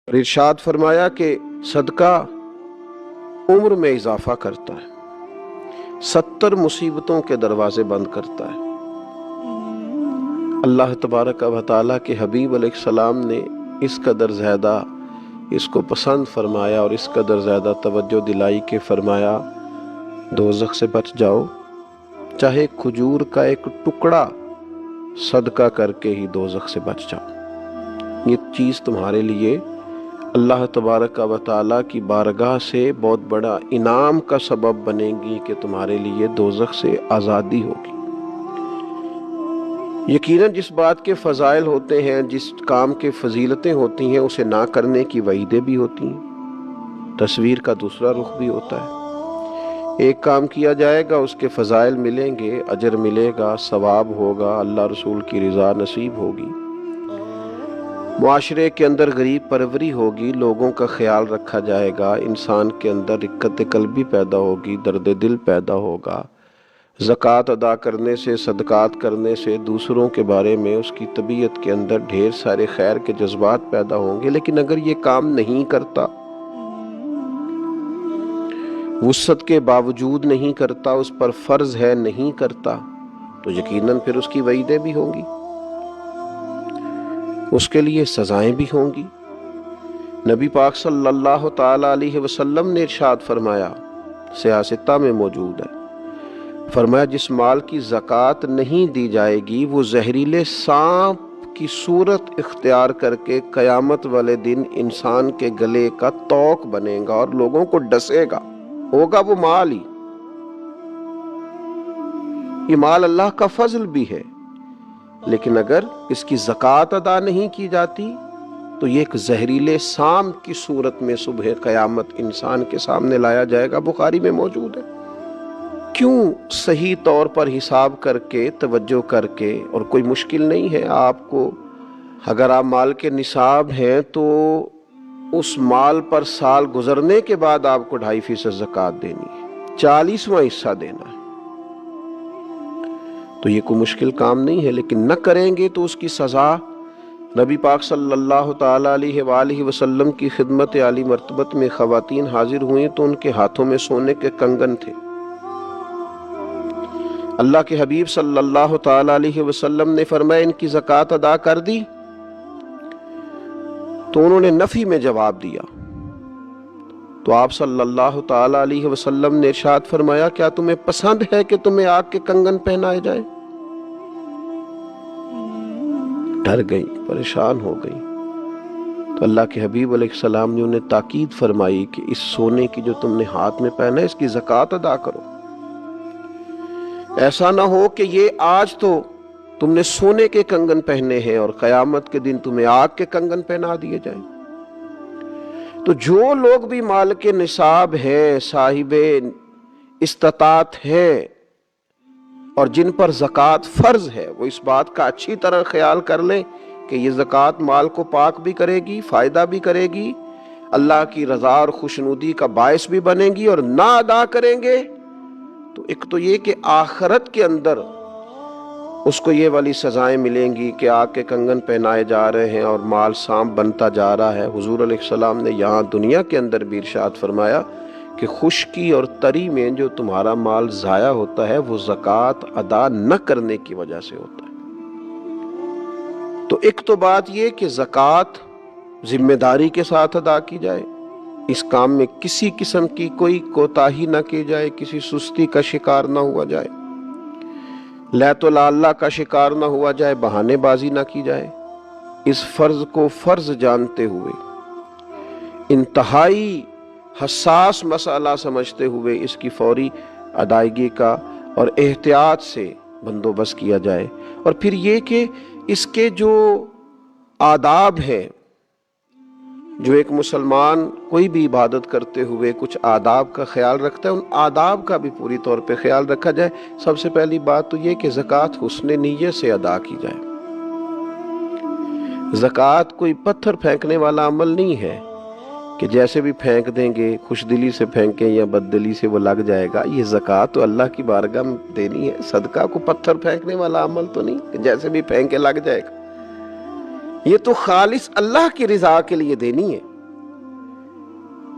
اور ارشاد فرمایا کہ صدقہ عمر میں اضافہ کرتا ہے، 70 مصیبتوں کے دروازے بند کرتا ہے۔ اللہ تبارک و تعالیٰ کے حبیب علیہ السلام نے اس قدر زیادہ اس کو پسند فرمایا اور اس قدر زیادہ توجہ دلائی کہ فرمایا دوزخ سے بچ جاؤ، چاہے کھجور کا ایک ٹکڑا صدقہ کر کے ہی دوزخ سے بچ جاؤ۔ یہ چیز تمہارے لیے اللہ تبارک و تعالیٰ کی بارگاہ سے بہت بڑا انعام کا سبب بنے گی کہ تمہارے لیے دوزخ سے آزادی ہوگی۔ یقیناً جس بات کے فضائل ہوتے ہیں، جس کام کے فضیلتیں ہوتی ہیں، اسے نہ کرنے کی وعیدیں بھی ہوتی ہیں۔ تصویر کا دوسرا رخ بھی ہوتا ہے، ایک کام کیا جائے گا، اس کے فضائل ملیں گے، اجر ملے گا، ثواب ہوگا، اللہ رسول کی رضا نصیب ہوگی، معاشرے کے اندر غریب پروری ہوگی، لوگوں کا خیال رکھا جائے گا، انسان کے اندر رقت قلبی پیدا ہوگی، درد دل پیدا ہوگا، زکوٰۃ ادا کرنے سے، صدقات کرنے سے دوسروں کے بارے میں اس کی طبیعت کے اندر ڈھیر سارے خیر کے جذبات پیدا ہوں گے۔ لیکن اگر یہ کام نہیں کرتا، وسعت کے باوجود نہیں کرتا، اس پر فرض ہے نہیں کرتا، تو یقیناً پھر اس کی وعیدیں بھی ہوں گی، اس کے لیے سزائیں بھی ہوں گی۔ نبی پاک صلی اللہ تعالی علیہ وسلم نے ارشاد فرمایا، سیاستہ میں موجود ہے، فرمایا جس مال کی زکوٰۃ نہیں دی جائے گی وہ زہریلے سانپ کی صورت اختیار کر کے قیامت والے دن انسان کے گلے کا توق بنے گا اور لوگوں کو ڈسے گا، ہوگا وہ مال ہی۔ یہ مال اللہ کا فضل بھی ہے، لیکن اگر اس کی زکوٰۃ ادا نہیں کی جاتی تو یہ ایک زہریلے سانپ کی صورت میں صبح قیامت انسان کے سامنے لایا جائے گا، بخاری میں موجود ہے۔ کیوں صحیح طور پر حساب کر کے، توجہ کر کے، اور کوئی مشکل نہیں ہے آپ کو، اگر آپ مال کے نصاب ہیں تو اس مال پر سال گزرنے کے بعد آپ کو 2.5% زکوٰۃ دینی ہے، 40واں حصہ دینا ہے، تو یہ کوئی مشکل کام نہیں ہے۔ لیکن نہ کریں گے تو اس کی سزا، نبی پاک صلی اللہ تعالی علیہ وآلہ وسلم کی خدمت عالی مرتبت میں خواتین حاضر ہوئیں تو ان کے ہاتھوں میں سونے کے کنگن تھے۔ اللہ کے حبیب صلی اللہ تعالی علیہ وسلم نے فرمایا ان کی زکوٰۃ ادا کر دی؟ تو انہوں نے نفی میں جواب دیا، تو آپ صلی اللہ تعالی علیہ وسلم نے ارشاد فرمایا کیا تمہیں پسند ہے کہ تمہیں آگ کے کنگن پہنائے جائیں؟ ڈر گئی، پریشان ہو گئی، تو اللہ کے حبیب علیہ السلام نے انہیں تاکید فرمائی کہ اس سونے کی جو تم نے ہاتھ میں پہنا ہے اس کی زکوٰۃ ادا کرو، ایسا نہ ہو کہ یہ آج تو تم نے سونے کے کنگن پہنے ہیں اور قیامت کے دن تمہیں آگ کے کنگن پہنا دیے جائیں۔ تو جو لوگ بھی مال کے نصاب ہیں، صاحب استطاعت ہیں، اور جن پر زکوٰۃ فرض ہے، وہ اس بات کا اچھی طرح خیال کر لیں کہ یہ زکوٰۃ مال کو پاک بھی کرے گی، فائدہ بھی کرے گی، اللہ کی رضا اور خوشنودی کا باعث بھی بنے گی، اور نہ ادا کریں گے تو ایک تو یہ کہ آخرت کے اندر اس کو یہ والی سزائیں ملیں گی کہ آگ کے کنگن پہنائے جا رہے ہیں اور مال سانپ بنتا جا رہا ہے۔ حضور علیہ السلام نے یہاں دنیا کے اندر بھی ارشاد فرمایا کہ خشکی اور تری میں جو تمہارا مال ضائع ہوتا ہے وہ زکوٰۃ ادا نہ کرنے کی وجہ سے ہوتا ہے۔ تو ایک تو بات یہ کہ زکوٰۃ ذمہ داری کے ساتھ ادا کی جائے، اس کام میں کسی قسم کی کوئی کوتاہی نہ کی جائے، کسی سستی کا شکار نہ ہوا جائے، لیت و لالا کا شکار نہ ہوا جائے، بہانے بازی نہ کی جائے، اس فرض کو فرض جانتے ہوئے، انتہائی حساس مسئلہ سمجھتے ہوئے اس کی فوری ادائیگی کا اور احتیاط سے بندوبست کیا جائے۔ اور پھر یہ کہ اس کے جو آداب ہیں، جو ایک مسلمان کوئی بھی عبادت کرتے ہوئے کچھ آداب کا خیال رکھتا ہے، ان آداب کا بھی پوری طور پہ خیال رکھا جائے۔ سب سے پہلی بات تو یہ کہ زکوٰۃ حسن نیت سے ادا کی جائے۔ زکوٰۃ کوئی پتھر پھینکنے والا عمل نہیں ہے کہ جیسے بھی پھینک دیں گے، خوش دلی سے پھینکیں یا بد دلی سے وہ لگ جائے گا۔ یہ زکوٰۃ تو اللہ کی بارگاہ میں دینی ہے، صدقہ کو پتھر پھینکنے والا عمل تو نہیں کہ جیسے بھی پھینکے لگ جائے گا۔ یہ تو خالص اللہ کی رضا کے لیے دینی ہے۔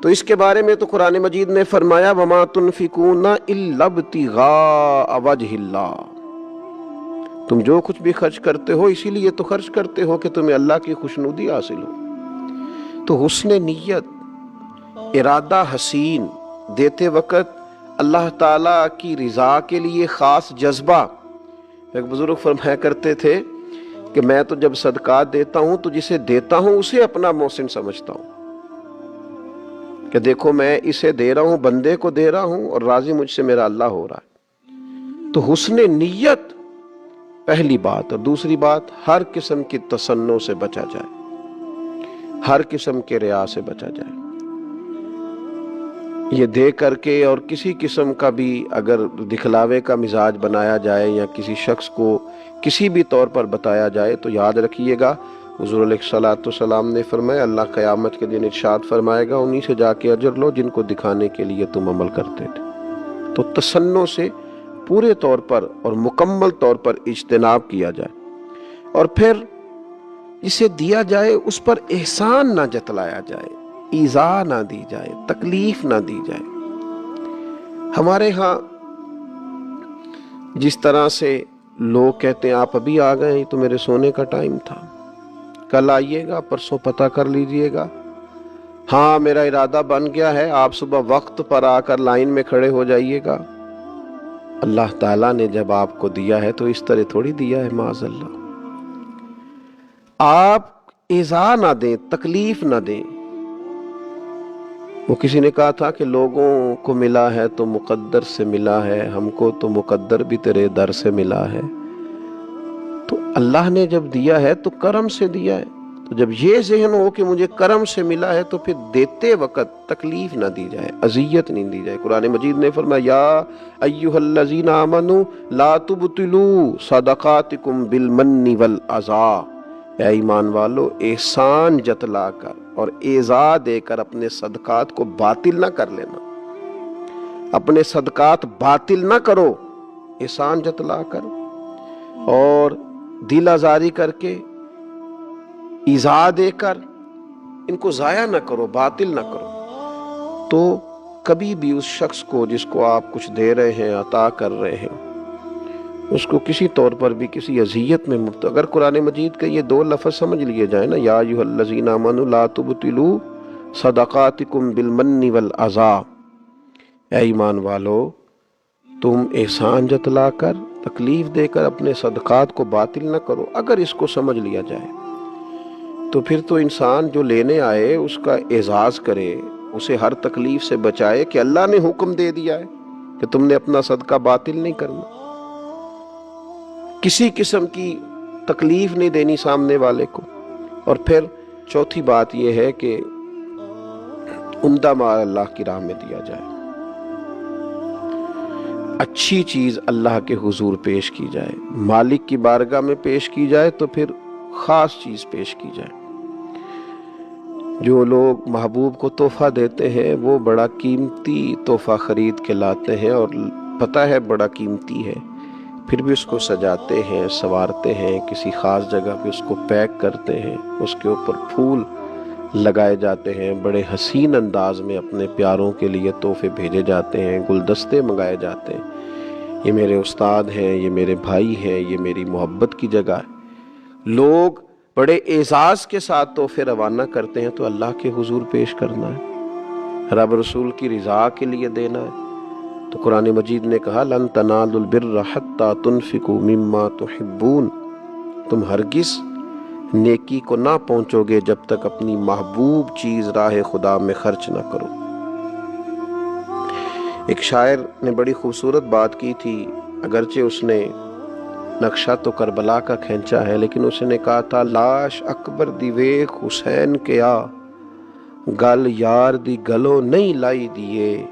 تو اس کے بارے میں تو قرآن مجید نے فرمایا وَمَا تُنْفِقُونَ إِلَّا ابْتِغَاءَ وَجْهِ اللَّهِ، تم جو کچھ بھی خرچ کرتے ہو اسی لیے تو خرچ کرتے ہو کہ تمہیں اللہ کی خوشنودی حاصل ہو۔ تو حسن نیت، ارادہ حسین، دیتے وقت اللہ تعالیٰ کی رضا کے لیے خاص جذبہ۔ ایک بزرگ فرمایا کرتے تھے کہ میں تو جب صدقات دیتا ہوں تو جسے دیتا ہوں اسے اپنا محسن سمجھتا ہوں، کہ دیکھو میں اسے دے رہا ہوں، بندے کو دے رہا ہوں، اور راضی مجھ سے میرا اللہ ہو رہا ہے۔ تو حسن نیت پہلی بات، اور دوسری بات ہر قسم کی تصنع سے بچا جائے، ہر قسم کے ریا سے بچا جائے۔ یہ دے کر کے اور کسی قسم کا بھی اگر دکھلاوے کا مزاج بنایا جائے یا کسی شخص کو کسی بھی طور پر بتایا جائے تو یاد رکھیے گا، حضور علیہ الصلوۃ والسلام نے فرمایا اللہ قیامت کے دن ارشاد فرمائے گا انہی سے جا کے اجر لو جن کو دکھانے کے لیے تم عمل کرتے تھے۔ تو تصنع سے پورے طور پر اور مکمل طور پر اجتناب کیا جائے، اور پھر جسے دیا جائے اس پر احسان نہ جتلایا جائے، ایذا نہ دی جائے، تکلیف نہ دی جائے۔ ہمارے ہاں جس طرح سے لوگ کہتے ہیں آپ ابھی آ گئے، تو میرے سونے کا ٹائم تھا، کل آئیے گا، پرسوں پتہ کر لیجئے گا، ہاں میرا ارادہ بن گیا ہے، آپ صبح وقت پر آ کر لائن میں کھڑے ہو جائیے گا۔ اللہ تعالیٰ نے جب آپ کو دیا ہے تو اس طرح تھوڑی دیا ہے، معاذ اللہ۔ آپ ایذا نہ دیں، تکلیف نہ دیں۔ وہ کسی نے کہا تھا کہ لوگوں کو ملا ہے تو مقدر سے ملا ہے، ہم کو تو مقدر بھی تیرے در سے ملا ہے۔ تو اللہ نے جب دیا ہے تو کرم سے دیا ہے، تو جب یہ ذہن ہو کہ مجھے کرم سے ملا ہے تو پھر دیتے وقت تکلیف نہ دی جائے، اذیت نہیں دی جائے۔ قرآن مجید نے فرمایا یا ایھا الذین آمنوا لا تبطلوا صدقاتکم بالمن والعذا، اے ایمان والو احسان جتلا کر اور ایذا دے کر اپنے صدقات کو باطل نہ کر لینا، اپنے صدقات باطل نہ کرو، احسان جتلا کر اور دل آزاری کر کے ایذا دے کر ان کو ضائع نہ کرو، باطل نہ کرو۔ تو کبھی بھی اس شخص کو جس کو آپ کچھ دے رہے ہیں، عطا کر رہے ہیں، اس کو کسی طور پر بھی کسی اذیت میں مبتلا، اگر قرآن مجید کے یہ دو لفظ سمجھ لیے جائیں نا، یا ایھا الذین آمنوا لا تبطلوا صدقاتکم بالمن والعذا، اے ایمان والو تم احسان جتلا کر، تکلیف دے کر اپنے صدقات کو باطل نہ کرو، اگر اس کو سمجھ لیا جائے تو پھر تو انسان جو لینے آئے اس کا اعزاز کرے، اسے ہر تکلیف سے بچائے کہ اللہ نے حکم دے دیا ہے کہ تم نے اپنا صدقہ باطل نہیں کرنا، کسی قسم کی تکلیف نہیں دینی سامنے والے کو۔ اور پھر چوتھی بات یہ ہے کہ عمدہ مال اللہ کی راہ میں دیا جائے، اچھی چیز اللہ کے حضور پیش کی جائے، مالک کی بارگاہ میں پیش کی جائے تو پھر خاص چیز پیش کی جائے۔ جو لوگ محبوب کو تحفہ دیتے ہیں وہ بڑا قیمتی تحفہ خرید کے لاتے ہیں اور پتہ ہے بڑا قیمتی ہے، پھر بھی اس کو سجاتے ہیں، سنوارتے ہیں، کسی خاص جگہ پہ اس کو پیک کرتے ہیں، اس کے اوپر پھول لگائے جاتے ہیں، بڑے حسین انداز میں اپنے پیاروں کے لیے تحفے بھیجے جاتے ہیں، گلدستے منگائے جاتے ہیں، یہ میرے استاد ہیں، یہ میرے بھائی ہیں، یہ میری محبت کی جگہ ہے۔ لوگ بڑے اعزاز کے ساتھ تحفے روانہ کرتے ہیں تو اللہ کے حضور پیش کرنا ہے، رب رسول کی رضا کے لیے دینا ہے۔ تو قرآن مجید نے کہا لن تنالوا البر حتی تنفقوا مما تحبون، تم ہرگز نیکی کو نہ پہنچو گے جب تک اپنی محبوب چیز راہ خدا میں خرچ نہ کرو۔ ایک شاعر نے بڑی خوبصورت بات کی تھی، اگرچہ اس نے نقشہ تو کربلا کا کھینچا ہے، لیکن اس نے کہا تھا لاش اکبر دی ویکھ حسین کیا، گل یار دی گلو نہیں لائی دیے،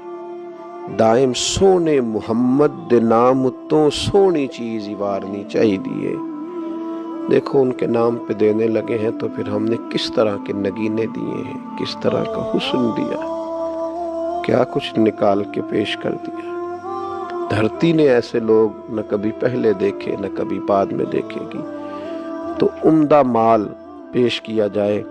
دائم سونے محمد دے نام تو سونی چیز ہی وارنی چاہی دیے۔ دیکھو ان کے نام پہ دینے لگے ہیں تو پھر ہم نے کس طرح کے نگینے دیے ہیں، کس طرح کا حسن دیا، کیا کچھ نکال کے پیش کر دیا۔ دھرتی نے ایسے لوگ نہ کبھی پہلے دیکھے نہ کبھی بعد میں دیکھے گی۔ تو عمدہ مال پیش کیا جائے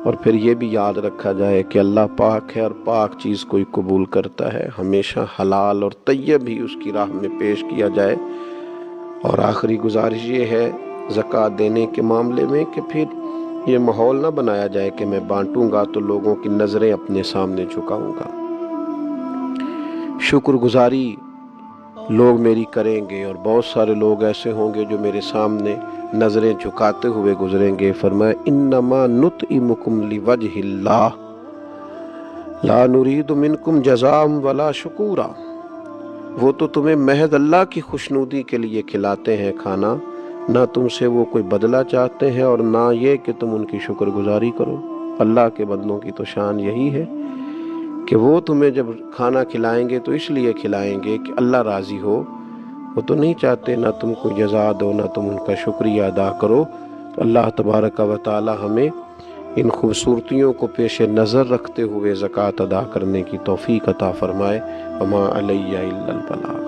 اور پھر یہ بھی یاد رکھا جائے کہ اللہ پاک ہے اور پاک چیز کوئی قبول کرتا ہے، ہمیشہ حلال اور طیب ہی اس کی راہ میں پیش کیا جائے۔ اور آخری گزارش یہ ہے زکوٰۃ دینے کے معاملے میں کہ پھر یہ ماحول نہ بنایا جائے کہ میں بانٹوں گا تو لوگوں کی نظریں اپنے سامنے جھکاؤں گا۔ شکر گزاری لوگ میری کریں گے اور بہت سارے لوگ ایسے ہوں گے جو میرے سامنے نظریں جھکاتے ہوئے گزریں گے۔ فرمایا انما نطعمکم لوجہ اللہ لا نرید منکم جزاء ولا شکورا، وہ تو تمہیں محض اللہ کی خوشنودی کے لیے کھلاتے ہیں کھانا، نہ تم سے وہ کوئی بدلہ چاہتے ہیں اور نہ یہ کہ تم ان کی شکر گزاری کرو۔ اللہ کے بندوں کی تو شان یہی ہے کہ وہ تمہیں جب کھانا کھلائیں گے تو اس لیے کھلائیں گے کہ اللہ راضی ہو، وہ تو نہیں چاہتے نہ تم کو جزا دو نہ تم ان کا شکریہ ادا کرو۔ تو اللہ تبارک و تعالی ہمیں ان خوبصورتیوں کو پیش نظر رکھتے ہوئے زکوٰۃ ادا کرنے کی توفیق عطا فرمائے۔ وما علیہ الا البلاغ۔